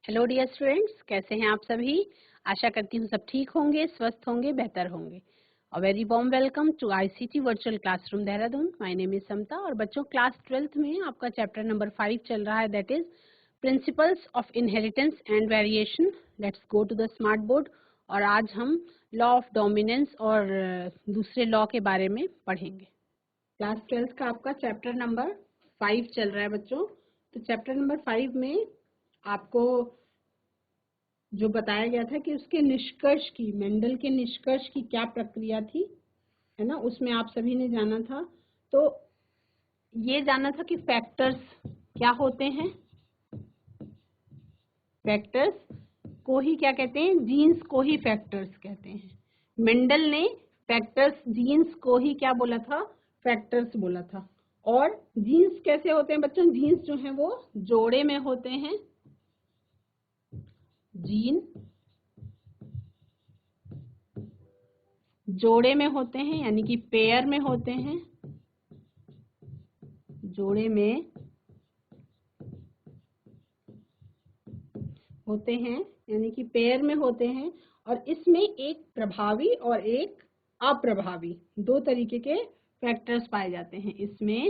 Hello dear students, कैसे हैं आप सभी। आशा करती हूँ सब ठीक होंगे, स्वस्थ होंगे, बेहतर होंगे। और very warm welcome to ICT virtual classroom Dehradun. My name is Samta और बच्चों क्लास 12th में आपका चैप्टर नंबर 5 चल रहा है, that is principles of inheritance and variation. Let's go to the smart board. और आज हम लॉ ऑफ डोमिनेंस और दूसरे लॉ के बारे में पढ़ेंगे। क्लास 12th का आपका चैप्टर नंबर 5 चल रहा है बच्चों। तो चैप्टर नंबर 5 में आपको जो बताया गया था कि उसके निष्कर्ष की, मेंडल के निष्कर्ष की क्या प्रक्रिया थी, है ना, उसमें आप सभी ने जाना था। तो ये जाना था कि फैक्टर्स क्या होते हैं। फैक्टर्स को ही क्या कहते हैं, जीन्स को ही फैक्टर्स कहते हैं। मेंडल ने फैक्टर्स, जीन्स को ही क्या बोला था, फैक्टर्स बोला था। और जीन्स कैसे होते हैं बच्चों, जीन्स जो है वो जोड़े में होते हैं। जीन जोड़े में होते हैं, यानी कि पेयर में होते हैं। जोड़े में होते हैं, यानी कि पेयर में होते हैं। और इसमें एक प्रभावी और एक अप्रभावी, दो तरीके के फैक्टर्स पाए जाते हैं। इसमें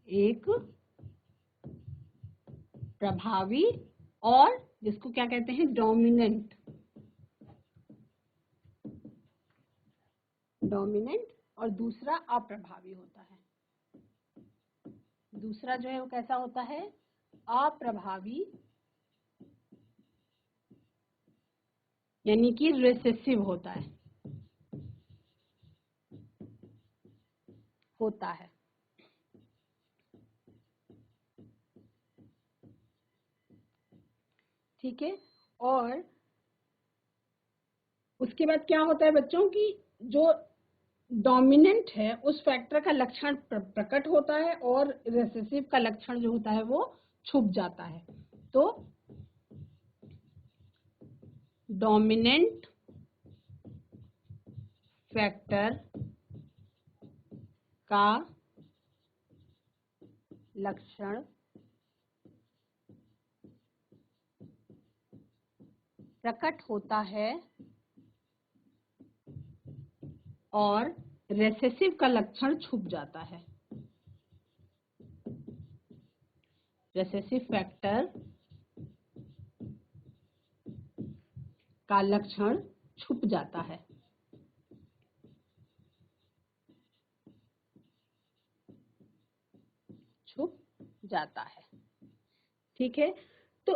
एक प्रभावी और जिसको क्या कहते हैं, डोमिनेंट। डोमिनेंट और दूसरा अप्रभावी होता है। दूसरा जो है वो कैसा होता है, अप्रभावी, यानी कि रिसेसिव होता है। ठीक है। और उसके बाद क्या होता है बच्चों की, जो डोमिनेंट है उस फैक्टर का लक्षण प्रकट होता है और रिसेसिव का लक्षण जो होता है वो छुप जाता है। तो डोमिनेंट फैक्टर का लक्षण प्रकट होता है और रिसेसिव का लक्षण छुप जाता है। रिसेसिव फैक्टर का लक्षण छुप जाता है। छुप जाता है, ठीक है। तो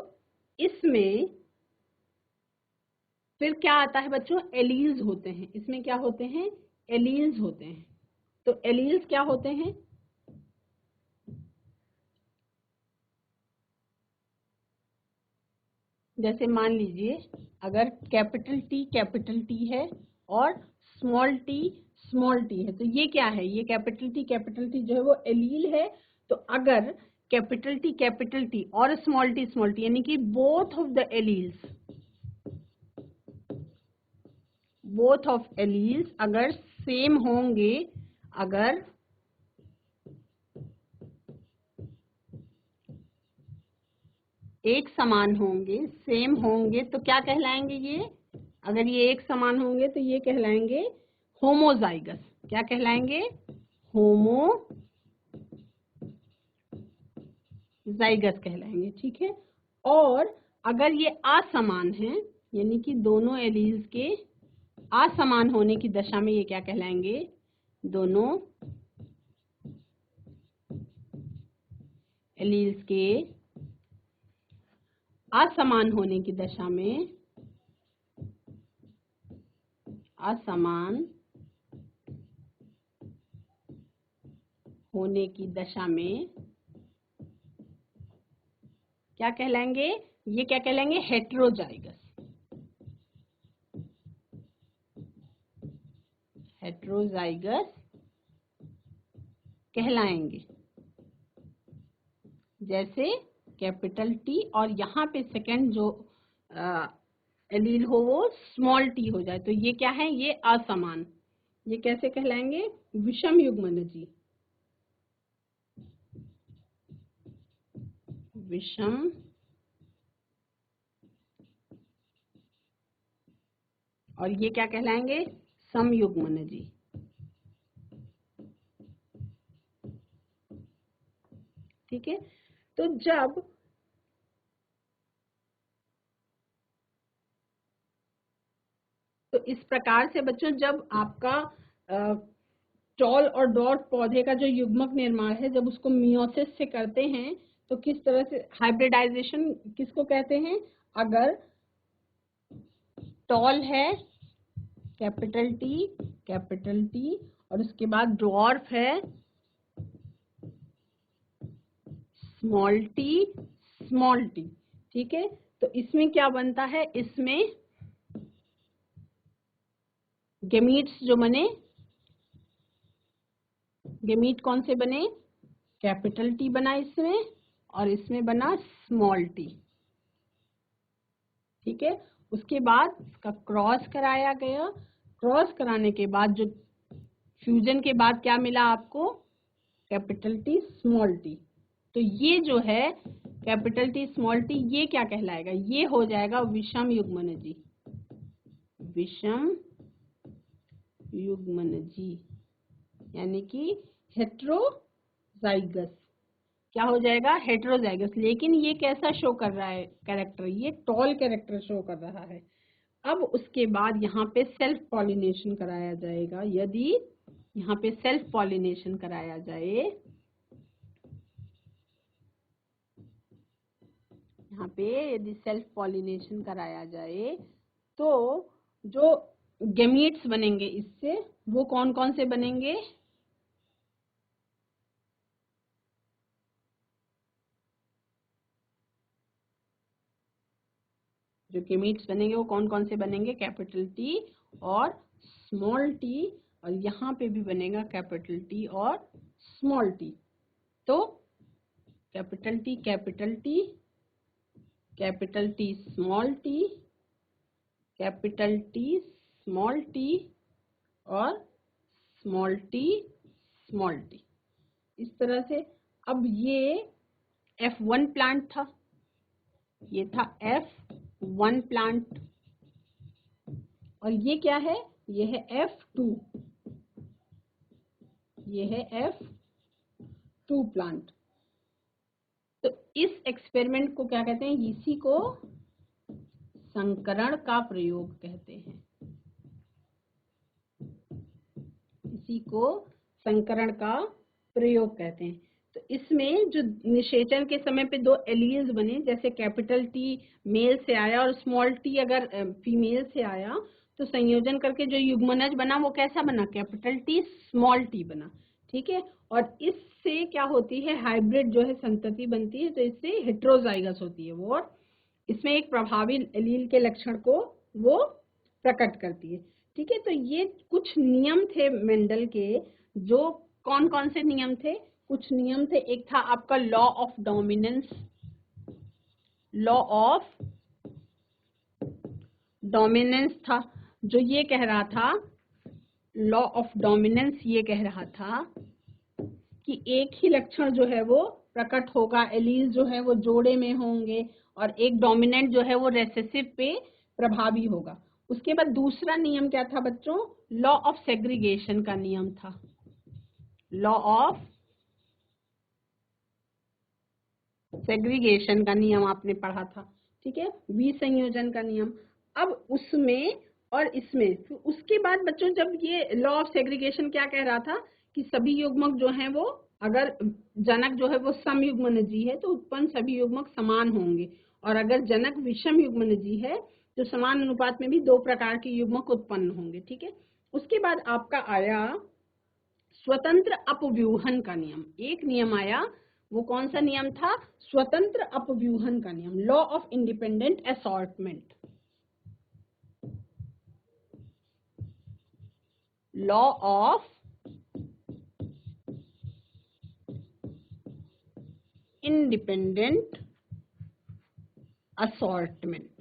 इसमें फिर क्या आता है बच्चों, एलील्स होते हैं। इसमें क्या होते हैं, एलील्स होते हैं। तो एलील्स क्या होते हैं, जैसे मान लीजिए अगर कैपिटल टी है और स्मॉल टी है, तो ये क्या है, ये कैपिटल टी जो है वो एलील है। तो अगर कैपिटल टी और स्मॉल टी यानी कि बोथ ऑफ एलील्स अगर सेम होंगे, अगर एक समान होंगे, सेम होंगे, तो क्या कहलाएंगे ये, अगर ये एक समान होंगे तो ये कहलाएंगे होमोजाइगस। क्या कहलाएंगे, होमोजाइगस कहलाएंगे, ठीक है। और अगर ये असमान हैं, यानी कि दोनों एलील्स के असमान होने की दशा में ये क्या कहलाएंगे, दोनों एलील्स के असमान होने की दशा में, असमान होने की दशा में क्या कहलाएंगे, ये क्या कहलाएंगे, हेट्रोजाइगस। हेट्रोजाइगस कहलाएंगे। जैसे कैपिटल टी और यहाँ पे सेकंड जो एलील हो वो स्मॉल टी हो जाए, तो ये क्या है, ये असमान। ये कैसे कहलाएंगे, विषम युग्मनजी। विषम और ये क्या कहलाएंगे? समयुग्मनजी। ठीक है, तो इस प्रकार से बच्चों जब आपका टॉल और डॉट पौधे का जो युग्मक निर्माण है, जब उसको मियोसिस से करते हैं तो किस तरह से हाइब्रिडाइजेशन किसको कहते हैं? अगर टॉल है कैपिटल टी और उसके बाद ड्वार्फ है स्मॉल टी। ठीक है, तो इसमें क्या बनता है? इसमें गेमीट्स जो बने, गेमीट कौन से बने? कैपिटल टी बना इसमें और इसमें बना स्मॉल टी। ठीक है, उसके बाद इसका क्रॉस कराया गया। क्रॉस कराने के बाद जो फ्यूजन के बाद क्या मिला आपको? Capital T small T. तो ये जो है कैपिटल टी स्मॉल टी, ये क्या कहलाएगा? ये हो जाएगा विषम युग्मनजी। विषम युग्मनजी यानी कि हेट्रोजाइगस। क्या हो जाएगा? हेट्रोजाइगस। लेकिन ये कैसा शो कर रहा है कैरेक्टर? ये टॉल कैरेक्टर शो कर रहा है। अब उसके बाद यहाँ पे सेल्फ पॉलिनेशन कराया जाएगा। यदि यहाँ पे सेल्फ पॉलिनेशन कराया जाए, यहाँ पे यदि सेल्फ पॉलिनेशन कराया जाए तो जो गेमीट्स बनेंगे इससे, वो कौन कौन से बनेंगे? जो गेमीट्स बनेंगे वो कौन कौन से बनेंगे? कैपिटल टी और स्मॉल टी, और यहाँ पे भी बनेगा कैपिटल टी और स्मॉल टी। तो capital T capital T, capital T small T, capital T small T और स्मॉल टी। इस तरह से। अब ये F1 प्लांट था, ये था F1 प्लांट, और ये क्या है? ये है F2, ये है F2 प्लांट। तो इस एक्सपेरिमेंट को क्या कहते हैं? इसी को संकरण का प्रयोग कहते हैं। इसी को संकरण का प्रयोग कहते हैं। तो इसमें जो निषेचन के समय पे दो एलील्स बने, जैसे कैपिटल टी मेल से आया और स्मॉल टी अगर फीमेल से आया, तो संयोजन करके जो युग्मनज बना वो कैसा बना? कैपिटल टी स्मॉल टी बना। ठीक है, और इससे क्या होती है? हाइब्रिड जो है संतति बनती है, तो इससे हेट्रोजाइगस होती है वो, और इसमें एक प्रभावी एलील के लक्षण को वो प्रकट करती है। ठीक है, तो ये कुछ नियम थे मेंडल के। जो कौन कौन से नियम थे? कुछ नियम थे। एक था आपका law of dominance. Law of dominance था, जो ये कह रहा था, लॉ ऑफ डोमिनेंस ये कह रहा था कि एक ही लक्षण जो है वो प्रकट होगा, एलील जो है वो जोड़े में होंगे, और एक डोमिनेंट जो है वो रेसेसिव पे प्रभावी होगा। उसके बाद दूसरा नियम क्या था बच्चों? लॉ ऑफ सेग्रीगेशन का नियम था। लॉ ऑफ सेग्रीगेशन का नियम आपने पढ़ा था। ठीक है, विसंयोजन का नियम। अब उसमें और इसमें, तो उसके बाद बच्चों जब ये लॉ ऑफ सेग्रीगेशन क्या कह रहा था कि सभी युग्मक जो हैं वो, अगर जनक जो है वो समयुग्मनजी है तो उत्पन्न सभी युग्मक समान होंगे, और अगर जनक विषम युग्मनजी है तो समान अनुपात में भी दो प्रकार के युग्मक उत्पन्न होंगे। ठीक है, उसके बाद आपका आया स्वतंत्र अपव्यूहन का नियम। एक नियम आया, वो कौन सा नियम था? स्वतंत्र अपव्यूहन का नियम, law of independent assortment. Law of independent assortment.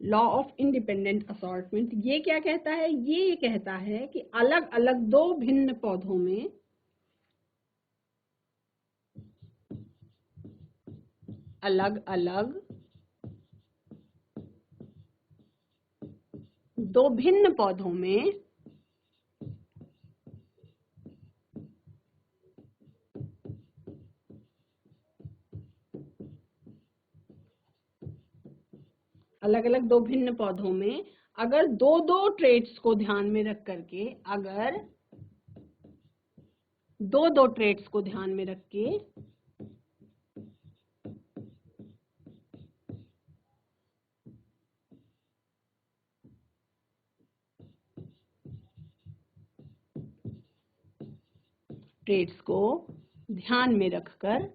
Law of independent assortment ये क्या कहता है? ये कहता है कि अलग अलग दो भिन्न पौधों में अलग अलग दो भिन्न पौधों में अलग अलग दो भिन्न पौधों में अगर दो दो ट्रेट्स को ध्यान में रख करके, अगर दो दो ट्रेट्स को ध्यान में रख के ट्रेट्स को ध्यान में रखकर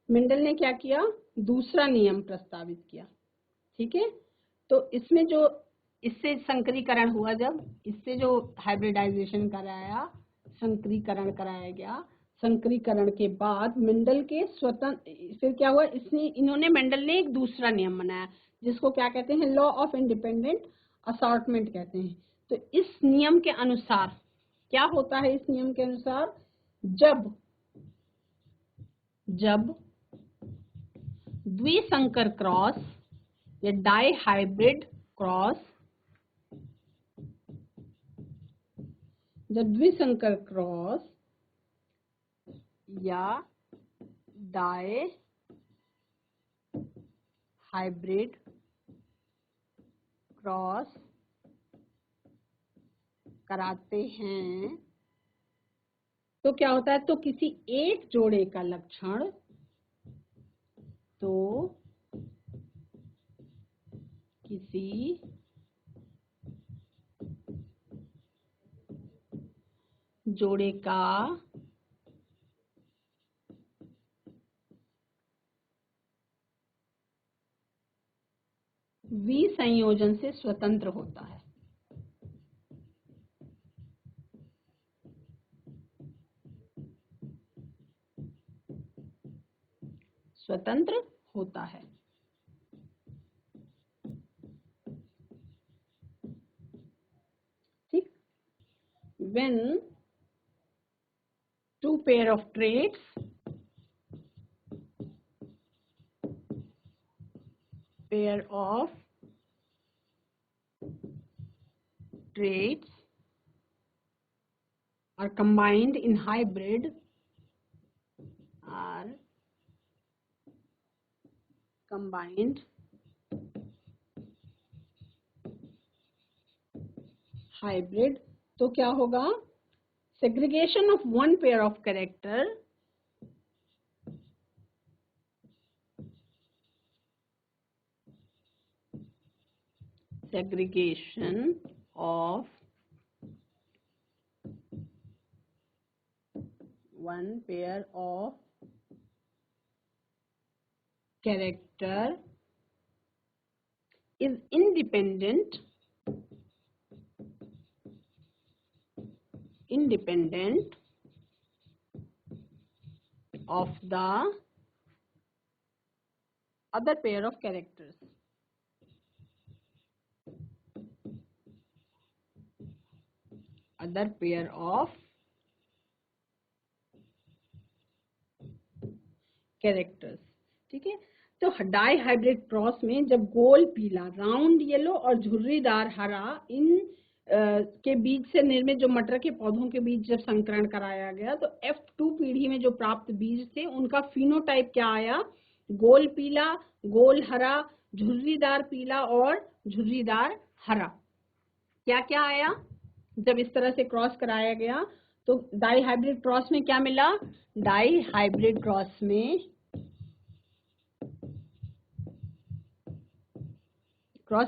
मेंडल ने क्या किया, दूसरा नियम प्रस्तावित किया। ठीक है, तो इसमें जो इससे संकरीकरण हुआ, जब इससे जो हाइब्रिडाइजेशन कराया, संकरीकरण कराया गया, संकरीकरण के बाद मेंडल के स्वतंत्र, फिर क्या हुआ, मेंडल ने एक दूसरा नियम बनाया जिसको क्या कहते हैं, लॉ ऑफ इंडिपेंडेंट असॉर्टमेंट कहते हैं। तो इस नियम के अनुसार क्या होता है, इस नियम के अनुसार जब द्विसंकर क्रॉस या डाई हाइब्रिड क्रॉस, जब द्विसंकर क्रॉस या डाई हाइब्रिड क्रॉस कराते हैं तो क्या होता है, तो किसी एक जोड़े का लक्षण, तो किसी जोड़े का विसंयोजन से स्वतंत्र होता है, स्वतंत्र होता है। ठीक, when two pair of traits are combined in hybrid, तो क्या होगा, segregation of one pair of character is independent of the other pair of characters. Other pair of characters. ठीक है, तो डाई हाइब्रिड क्रॉस में जब गोल पीला, राउंड येलो और झुर्रीदार हरा इन के बीज से निर्मित जो मटर के पौधों के बीच जब संकरण कराया गया, तो F2 पीढ़ी में जो प्राप्त बीज थे उनका फिनोटाइप क्या आया, गोल पीला, गोल हरा, झुर्रीदार पीला और झुर्रीदार हरा। क्या क्या आया जब इस तरह से क्रॉस कराया गया, तो डाई हाइब्रिड क्रॉस में क्या मिला, डाई हाइब्रिड क्रॉस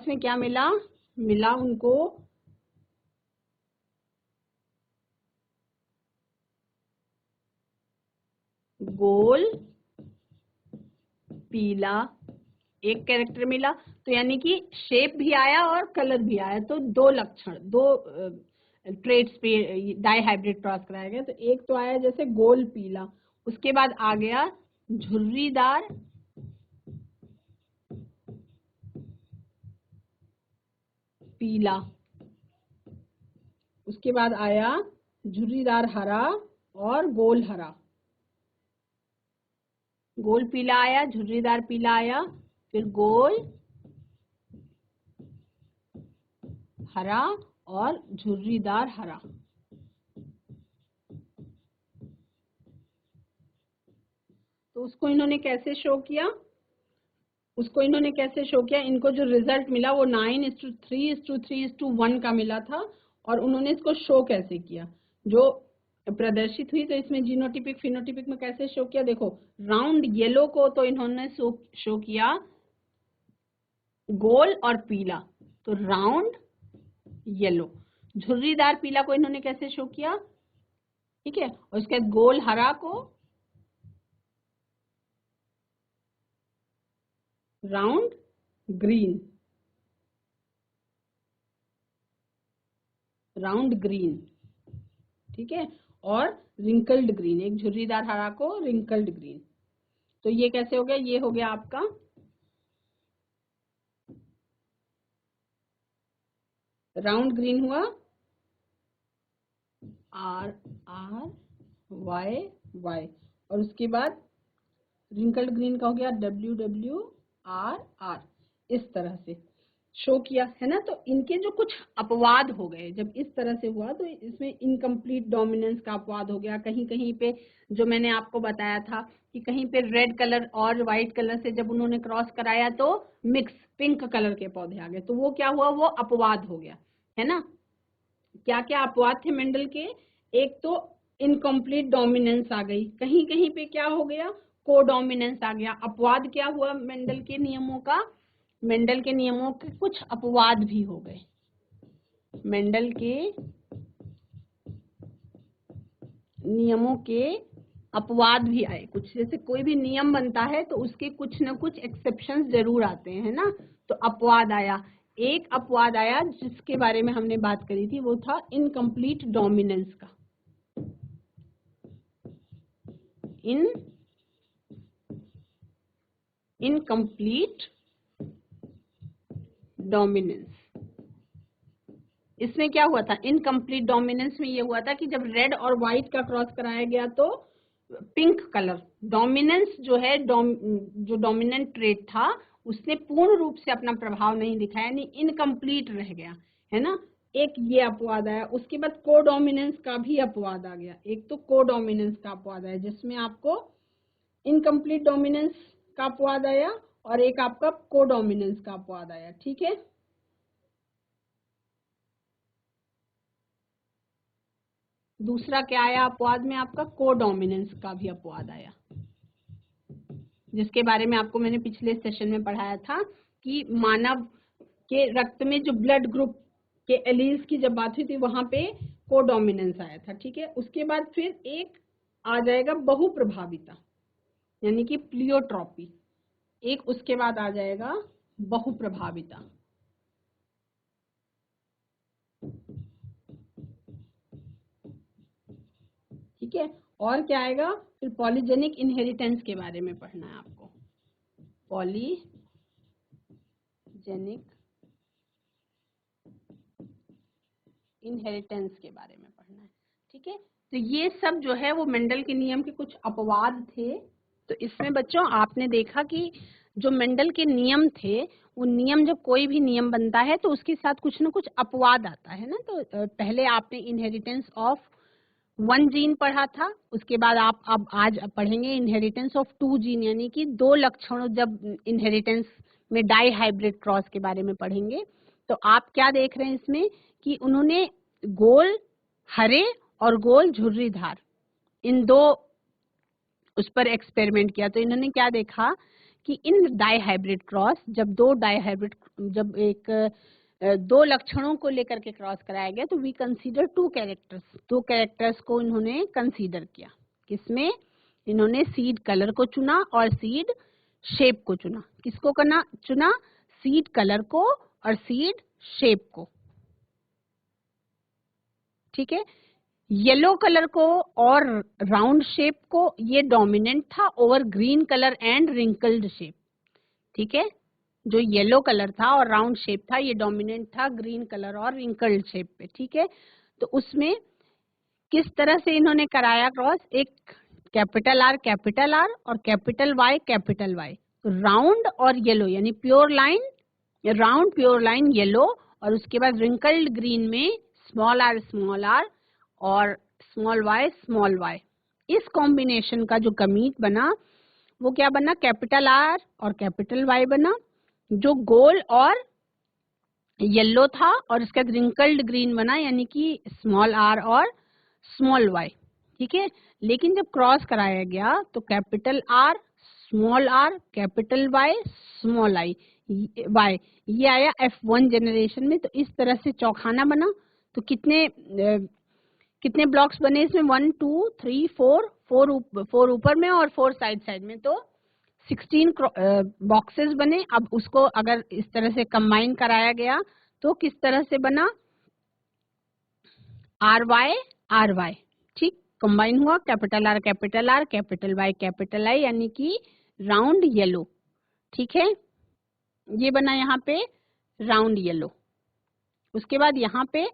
में क्या मिला उनको गोल पीला एक कैरेक्टर मिला, तो यानी कि शेप भी आया और कलर भी आया, तो दो लक्षण, दो ट्रेट्स पे डाई हाइब्रिड क्रॉस कराया गया। तो एक तो आया जैसे गोल पीला, उसके बाद आ गया झुर्रीदार पीला, उसके बाद आया झुर्रीदार हरा और गोल हरा। गोल पीला आया, झुर्रीदार पीला आया, फिर गोल हरा और झुर्रीदार हरा। तो उसको इन्होंने कैसे शो किया? इनको जो रिजल्ट मिला वो 9:3:3:1 का मिला था। और उन्होंने इसको शो कैसे किया, जो प्रदर्शित हुई, तो इसमें जीनोटिपिक फिनोटिपिक में कैसे शो किया? देखो, राउंड येलो को तो इन्होंने शो किया गोल और पीला, तो राउंड येलो। झुर्रीदार पीला को इन्होंने कैसे शो किया? ठीक है, और उसके बाद गोल हरा को राउंड ग्रीन, ठीक है, और रिंकल्ड ग्रीन, एक झुर्रीदार हरा को रिंकल्ड ग्रीन। तो ये कैसे हो गया? ये हो गया आपका राउंड ग्रीन हुआ RRYY, और उसके बाद रिंकल्ड ग्रीन का हो गया WWRR। इस तरह से शो किया है ना। तो इनके जो कुछ अपवाद हो गए, जब इस तरह से हुआ तो इसमें इनकम्प्लीट डोमिनेंस का अपवाद हो गया। कहीं कहीं पे जो मैंने आपको बताया था कि कहीं पे रेड कलर और व्हाइट कलर से जब उन्होंने क्रॉस कराया तो मिक्स पिंक कलर के पौधे आ गए, तो वो क्या हुआ? वो अपवाद हो गया, है ना। क्या क्या अपवाद थे मेंडल के? एक तो इनकम्प्लीट डोमिनेंस आ गई, कहीं कहीं पे क्या हो गया? कोडोमिनेंस आ गया। अपवाद क्या हुआ मेंडल के नियमों का? मेंडल के नियमों के कुछ अपवाद भी हो गए। मेंडल के नियमों के अपवाद भी आए कुछ। जैसे कोई भी नियम बनता है तो उसके कुछ ना कुछ एक्सेप्शंस जरूर आते हैं, है ना। तो अपवाद आया, एक अपवाद आया जिसके बारे में हमने बात करी थी, वो था इनकम्प्लीट डोमिनेंस का। इनकम्प्लीट डोमिनेंस, इसमें क्या हुआ था? इनकम्प्लीट डोमिनेंस में ये हुआ था कि जब रेड और व्हाइट का क्रॉस कराया गया तो पिंक कलर डोमिनेंस जो है, जो डोमिनेंट ट्रेट था उसने पूर्ण रूप से अपना प्रभाव नहीं दिखाया, यानी इनकम्प्लीट रह गया, है ना। एक ये अपवाद आया। उसके बाद कोडोमिनेंस का भी अपवाद आ गया। एक तो कोडोमिनेंस का अपवाद आया जिसमें आपको इनकम्प्लीट डोमिनेंस का अपवाद आया और एक आपका कोडोमिनेंस का अपवाद आया, ठीक है। दूसरा क्या आया अपवाद में? आपका कोडोमिनेंस का भी अपवाद आया, जिसके बारे में आपको मैंने पिछले सेशन में पढ़ाया था कि मानव के रक्त में जो ब्लड ग्रुप के एलील्स की जब बात हुई थी वहां पे कोडोमिनेंस आया था, ठीक है। उसके बाद फिर एक आ जाएगा बहुप्रभाविता, यानी कि प्लियोट्रॉपी। एक उसके बाद आ जाएगा बहुप्रभाविता, ठीक है। और क्या आएगा फिर? पॉलीजेनिक इनहेरिटेंस के बारे में पढ़ना है आपको। पॉलीजेनिक इनहेरिटेंस के बारे में पढ़ना है, ठीक है। तो ये सब जो है वो मेंडल के नियम के कुछ अपवाद थे। तो इसमें बच्चों आपने देखा कि जो मेंडल के नियम थे, वो नियम, जब कोई भी नियम बनता है तो उसके साथ कुछ ना कुछ अपवाद आता है ना। तो पहले आपने इनहेरिटेंस ऑफ 1 जीन पढ़ा था, उसके बाद आप अब आज पढ़ेंगे इनहेरिटेंस ऑफ 2 जीन, यानी कि 2 लक्षणों, जब इनहेरिटेंस में डाई हाइब्रिड क्रॉस के बारे में पढ़ेंगे। तो आप क्या देख रहे हैं इसमें कि उन्होंने गोल हरे और गोल झुर्रीदार इन दो उस पर एक्सपेरिमेंट किया। तो इन्होंने क्या देखा कि इन डाई हाइब्रिड क्रॉस, जब एक 2 लक्षणों को लेकर के क्रॉस कराया गया तो वी कंसीडर 2 कैरेक्टर्स, 2 कैरेक्टर्स को इन्होंने कंसीडर किया। किसमें? इन्होंने सीड कलर को चुना और सीड शेप को चुना। किसको चुना? सीड कलर को और सीड शेप को, ठीक है। येलो कलर को और राउंड शेप को ये डोमिनेंट था over green colour and wrinkled shape, ठीक है। जो येलो कलर था और राउंड शेप था ये डोमिनेंट था ग्रीन कलर और रिंकल्ड शेप पे, ठीक है। तो उसमें किस तरह से इन्होंने कराया क्रॉस, एक कैपिटल आर और कैपिटल वाई, राउंड और येलो, यानी pure line, round pure line yellow, और उसके बाद रिंकल्ड ग्रीन में स्मॉल आर और स्मॉल वाई। इस कॉम्बिनेशन का जो कमीज बना वो क्या बना, कैपिटल आर और कैपिटल वाई बना, जो गोल और येलो था, और उसके बाद रिंकल्ड ग्रीन बना, यानी कि स्मॉल आर और स्मॉल वाई। ठीक है, लेकिन जब क्रॉस कराया गया तो capital R, capital Y, small Y, ये आया F1 जनरेशन में। तो इस तरह से चौखाना बना। तो कितने ब्लॉक्स बने इसमें, 1 2 3 4 ऊपर में और 4 साइड में, तो 16 बॉक्सेस बने। अब उसको अगर इस तरह से कंबाइन कराया गया तो किस तरह से बना, आर वाई, ठीक, कंबाइन हुआ, कैपिटल आर, कैपिटल वाई, यानी कि राउंड येलो। ठीक है, ये बना यहाँ पे राउंड येलो। उसके बाद यहाँ पे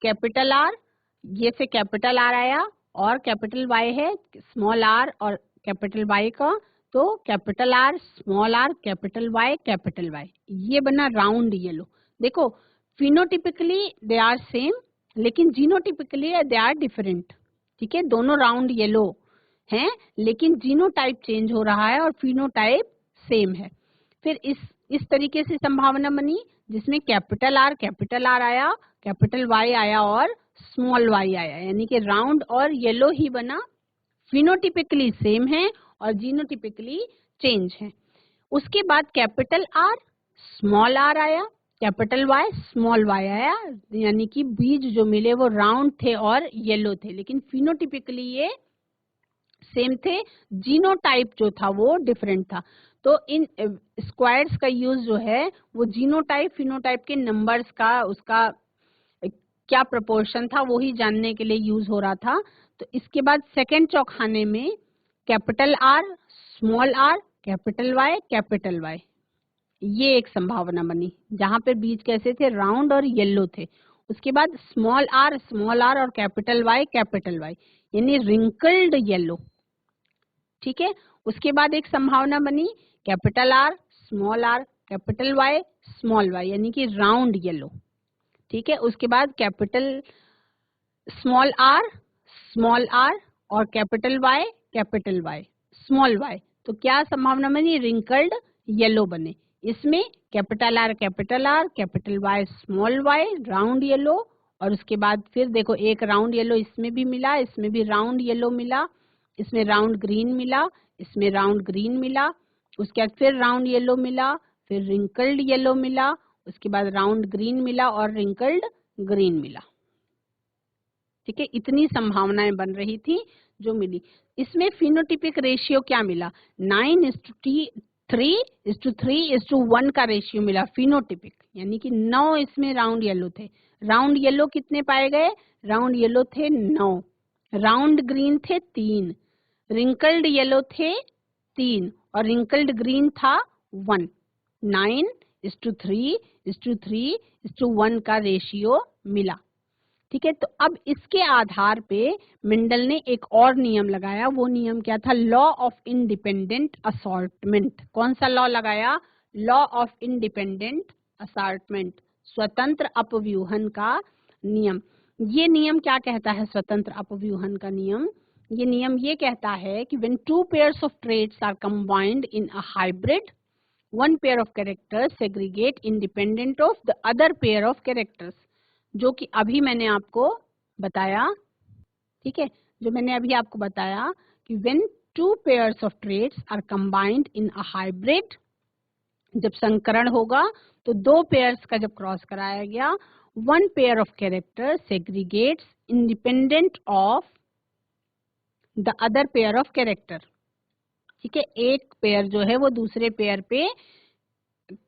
कैपिटल आर, ये से कैपिटल आर आया और कैपिटल वाई है, स्मॉल आर और कैपिटल वाई का, तो capital R, small R, capital Y, ये बना राउंड येलो। देखो, फिनोटिपिकली दे आर सेम, लेकिन जीनोटिपिकली दे आर डिफरेंट। ठीक है, दोनों राउंड येलो हैं, लेकिन जीनोटाइप चेंज हो रहा है और फिनोटाइप सेम है। फिर इस तरीके से संभावना बनी जिसमें कैपिटल आर आया, कैपिटल वाई आया और स्मॉल वाई आया, यानी कि राउंड और येलो ही बना, फिनोटिपिकली सेम है और जीनोटिपिकली चेंज है। उसके बाद कैपिटल आर, स्मॉल आर आया, कैपिटल वाई, स्मॉल वाई आया, यानी कि बीज जो मिले वो राउंड थे और येलो थे, लेकिन फिनोटिपिकली ये सेम थे, जीनोटाइप जो था वो डिफरेंट था। तो इन स्क्वायर्स का यूज जो है वो जीनोटाइप फिनोटाइप के नंबर्स का, उसका क्या प्रोपोर्शन था वो ही जानने के लिए यूज हो रहा था। तो इसके बाद सेकंड चौखाने में capital R, small R, capital Y, ये एक संभावना बनी जहां पर बीज कैसे थे, राउंड और येलो थे। उसके बाद स्मॉल आर और कैपिटल वाई, यानी रिंकल्ड येलो। ठीक है, उसके बाद एक संभावना बनी capital R, capital Y, small Y, यानी कि राउंड येलो। ठीक है, उसके बाद कैपिटल स्मॉल आर और कैपिटल वाई, स्मॉल वाई, तो क्या संभावना बनी, रिंकल्ड येलो बने। इसमें capital R, capital Y, small Y, round yellow, और उसके बाद फिर देखो एक राउंड येलो इसमें भी मिला, इसमें भी राउंड येलो मिला, इसमें राउंड ग्रीन मिला, इसमें राउंड ग्रीन मिला, उसके बाद फिर राउंड येलो मिला, फिर रिंकल्ड येलो मिला, उसके बाद राउंड ग्रीन मिला और रिंकल्ड ग्रीन मिला। ठीक है, इतनी संभावनाएं बन रही थी जो मिली। इसमें फिनोटिपिक रेशियो क्या मिला, 9:3:1 का रेशियो मिला फिनोटिपिक, यानी कि 9 इसमें राउंड येलो थे। राउंड येलो कितने पाए गए, राउंड येलो थे 9, राउंड ग्रीन थे 3, रिंकल्ड येलो थे 3 और रिंकल्ड ग्रीन था 1। 9:3:1 का रेशियो मिला। ठीक है, तो अब इसके आधार पे मेंडल ने एक और नियम लगाया। वो नियम क्या था, लॉ ऑफ इंडिपेंडेंट असॉर्टमेंट। कौन सा लॉ लगाया, लॉ ऑफ इंडिपेंडेंट असॉर्टमेंट, स्वतंत्र अपव्यूहन का नियम। ये नियम क्या कहता है, स्वतंत्र अपव्यूहन का नियम, ये नियम ये कहता है कि when two pairs of traits are combined in a hybrid, one pair of characters segregate independent of the other pair of characters, जो कि अभी मैंने आपको बताया। ठीक है, जो मैंने अभी आपको बताया कि when two pairs of traits are combined in a hybrid, जब संकरण होगा तो दो पेयर्स का जब क्रॉस कराया गया, one pair of characters segregates independent of the other pair of character। ठीक है, एक पेयर जो है वो दूसरे पेयर पे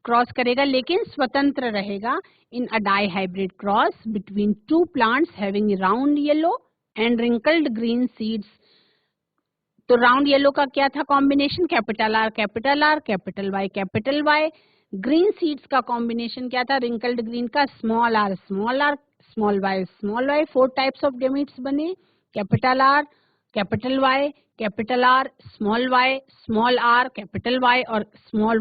क्रॉस करेगा लेकिन स्वतंत्र रहेगा। In a dihybrid cross between two plants having round yellow and wrinkled green seeds. तो राउंड येलो का क्या था combination, capital R, capital Y. Green seeds का कॉम्बिनेशन क्या था, रिंकल्ड ग्रीन का small R, small y, 4 types of gametes बने, capital R, capital Y, capital R, small r, capital Y और स्मॉल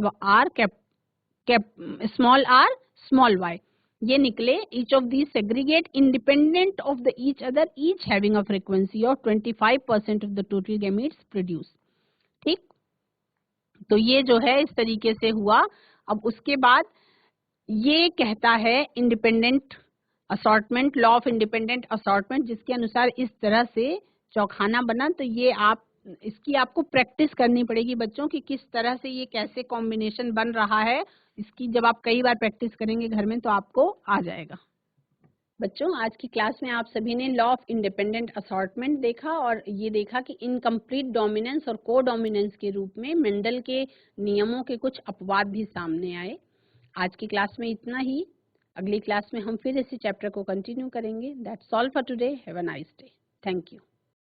r, स्मॉल y. ये निकले. Each of these segregate independent of the each other, each having a frequency of 25% of the total gametes produced. ठीक. तो ये जो है इस तरीके से हुआ. अब उसके बाद ये कहता है independent assortment, law of independent assortment, जिसके अनुसार इस तरह से चौखाना बना. तो ये आप इसकी आपको प्रैक्टिस करनी पड़ेगी बच्चों की किस तरह से ये कैसे कॉम्बिनेशन बन रहा है. इसकी जब आप कई बार प्रैक्टिस करेंगे घर में तो आपको आ जाएगा. बच्चों आज की क्लास में आप सभी ने लॉ ऑफ इंडिपेंडेंट असॉर्टमेंट देखा और ये देखा कि इनकम्प्लीट डोमिनेंस और को डोमिनेंस के रूप में मेंडल के नियमों के कुछ अपवाद भी सामने आए. आज की क्लास में इतना ही. अगली क्लास में हम फिर इसी चैप्टर को कंटिन्यू करेंगे. That's all for today. Have a nice day. Thank you.